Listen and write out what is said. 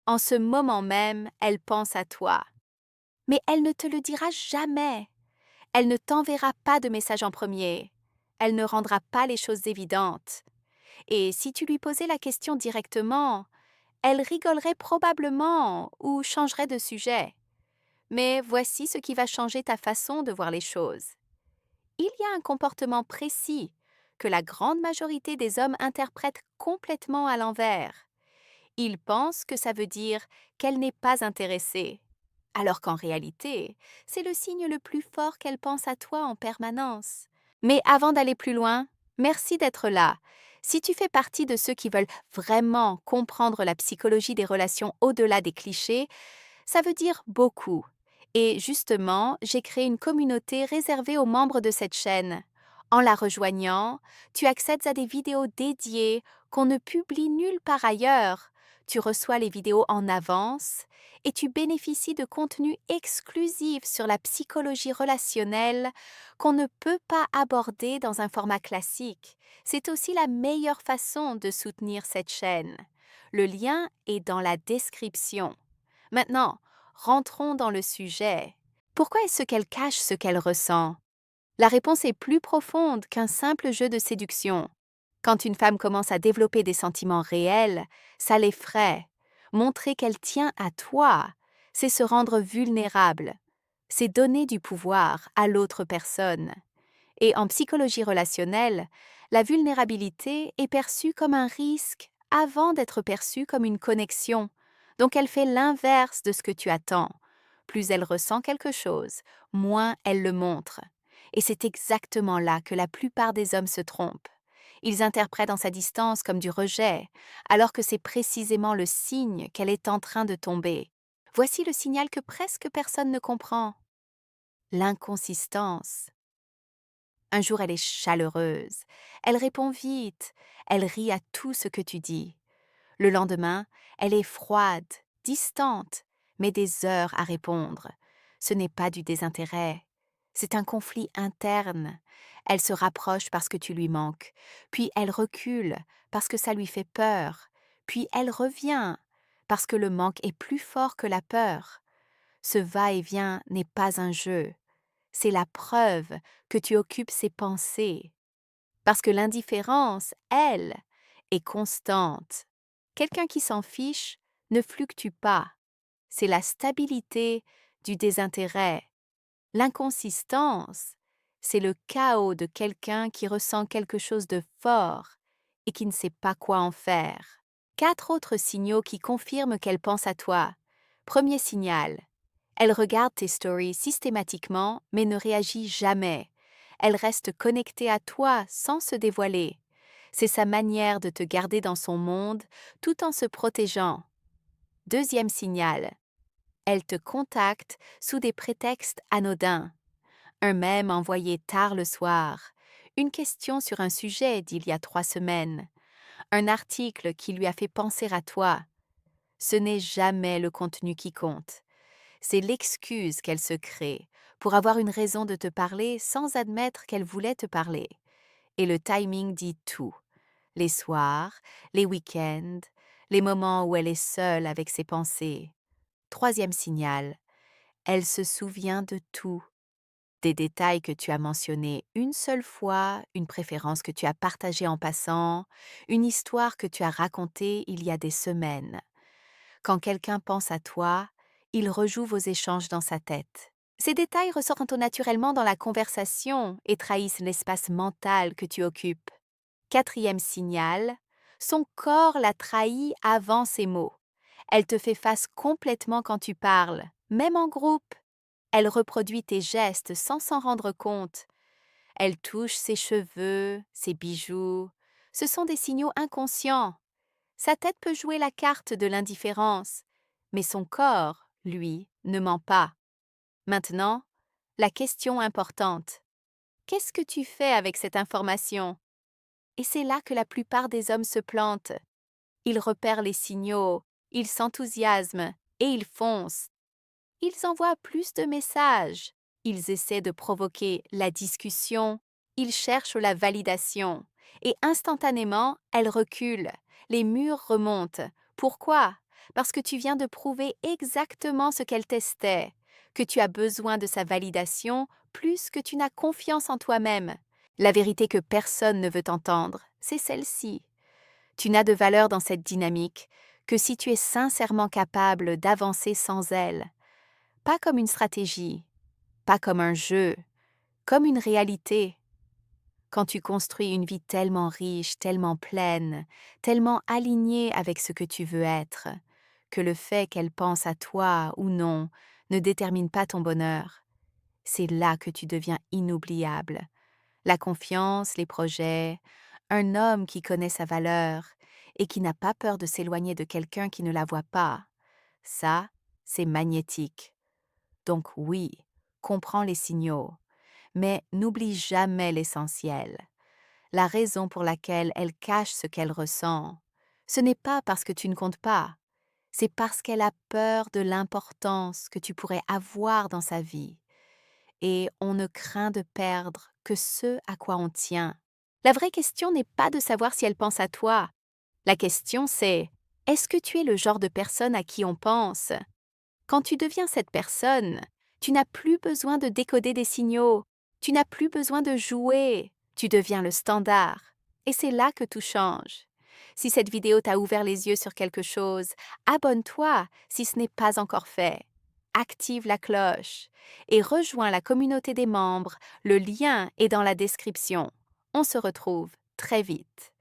En ce moment même, elle pense à toi. Mais elle ne te le dira jamais. Elle ne t'enverra pas de message en premier. Elle ne rendra pas les choses évidentes. Et si tu lui posais la question directement, elle rigolerait probablement ou changerait de sujet. Mais voici ce qui va changer ta façon de voir les choses. Il y a un comportement précis que la grande majorité des hommes interprètent complètement à l'envers. Ils pensent que ça veut dire qu'elle n'est pas intéressée, alors qu'en réalité, c'est le signe le plus fort qu'elle pense à toi en permanence. Mais avant d'aller plus loin, merci d'être là. Si tu fais partie de ceux qui veulent vraiment comprendre la psychologie des relations au-delà des clichés, ça veut dire beaucoup. Et justement, j'ai créé une communauté réservée aux membres de cette chaîne. En la rejoignant, tu accèdes à des vidéos dédiées qu'on ne publie nulle part ailleurs. Tu reçois les vidéos en avance et tu bénéficies de contenus exclusifs sur la psychologie relationnelle qu'on ne peut pas aborder dans un format classique. C'est aussi la meilleure façon de soutenir cette chaîne. Le lien est dans la description. Maintenant, rentrons dans le sujet. Pourquoi est-ce qu'elle cache ce qu'elle ressent? La réponse est plus profonde qu'un simple jeu de séduction. Quand une femme commence à développer des sentiments réels, ça l'effraie. Montrer qu'elle tient à toi, c'est se rendre vulnérable. C'est donner du pouvoir à l'autre personne. Et en psychologie relationnelle, la vulnérabilité est perçue comme un risque avant d'être perçue comme une connexion. Donc elle fait l'inverse de ce que tu attends. Plus elle ressent quelque chose, moins elle le montre. Et c'est exactement là que la plupart des hommes se trompent. Ils interprètent dans sa distance comme du rejet, alors que c'est précisément le signe qu'elle est en train de tomber. Voici le signal que presque personne ne comprend. L'inconsistance. Un jour, elle est chaleureuse. Elle répond vite. Elle rit à tout ce que tu dis. Le lendemain, elle est froide, distante, mais des heures à répondre. Ce n'est pas du désintérêt. C'est un conflit interne. Elle se rapproche parce que tu lui manques. Puis elle recule parce que ça lui fait peur. Puis elle revient parce que le manque est plus fort que la peur. Ce va-et-vient n'est pas un jeu. C'est la preuve que tu occupes ses pensées. Parce que l'indifférence, elle, est constante. Quelqu'un qui s'en fiche ne fluctue pas. C'est la stabilité du désintérêt. L'inconsistance, c'est le chaos de quelqu'un qui ressent quelque chose de fort et qui ne sait pas quoi en faire. 4 autres signaux qui confirment qu'elle pense à toi. Premier signal. Elle regarde tes stories systématiquement, mais ne réagit jamais. Elle reste connectée à toi sans se dévoiler. C'est sa manière de te garder dans son monde tout en se protégeant. Deuxième signal. Elle te contacte sous des prétextes anodins. Un mème envoyé tard le soir. Une question sur un sujet d'il y a 3 semaines. Un article qui lui a fait penser à toi. Ce n'est jamais le contenu qui compte. C'est l'excuse qu'elle se crée pour avoir une raison de te parler sans admettre qu'elle voulait te parler. Et le timing dit tout. Les soirs, les week-ends, les moments où elle est seule avec ses pensées. Troisième signal, elle se souvient de tout. Des détails que tu as mentionnés une seule fois, une préférence que tu as partagée en passant, une histoire que tu as racontée il y a des semaines. Quand quelqu'un pense à toi, il rejoue vos échanges dans sa tête. Ces détails ressortent naturellement dans la conversation et trahissent l'espace mental que tu occupes. Quatrième signal, son corps la trahit avant ses mots. Elle te fait face complètement quand tu parles, même en groupe. Elle reproduit tes gestes sans s'en rendre compte. Elle touche ses cheveux, ses bijoux. Ce sont des signaux inconscients. Sa tête peut jouer la carte de l'indifférence, mais son corps, lui, ne ment pas. Maintenant, la question importante. Qu'est-ce que tu fais avec cette information? Et c'est là que la plupart des hommes se plantent. Ils repèrent les signaux, ils s'enthousiasment et ils foncent. Ils envoient plus de messages. Ils essaient de provoquer la discussion. Ils cherchent la validation. Et instantanément, elle recule. Les murs remontent. Pourquoi? parce que tu viens de prouver exactement ce qu'elle testait, que tu as besoin de sa validation plus que tu n'as confiance en toi-même. La vérité que personne ne veut entendre, c'est celle-ci. Tu n'as de valeur dans cette dynamique que si tu es sincèrement capable d'avancer sans elle. Pas comme une stratégie, pas comme un jeu, comme une réalité. Quand tu construis une vie tellement riche, tellement pleine, tellement alignée avec ce que tu veux être, que le fait qu'elle pense à toi ou non ne détermine pas ton bonheur, c'est là que tu deviens inoubliable. La confiance, les projets, un homme qui connaît sa valeur et qui n'a pas peur de s'éloigner de quelqu'un qui ne la voit pas, ça, c'est magnétique. Donc oui, comprends les signaux, mais n'oublie jamais l'essentiel. La raison pour laquelle elle cache ce qu'elle ressent, ce n'est pas parce que tu ne comptes pas, c'est parce qu'elle a peur de l'importance que tu pourrais avoir dans sa vie. Et on ne craint de perdre que ce à quoi on tient. La vraie question n'est pas de savoir si elle pense à toi. La question c'est, est-ce que tu es le genre de personne à qui on pense? Quand tu deviens cette personne, tu n'as plus besoin de décoder des signaux, tu n'as plus besoin de jouer, tu deviens le standard. Et c'est là que tout change. Si cette vidéo t'a ouvert les yeux sur quelque chose, abonne-toi si ce n'est pas encore fait. Active la cloche et rejoins la communauté des membres. Le lien est dans la description. On se retrouve très vite.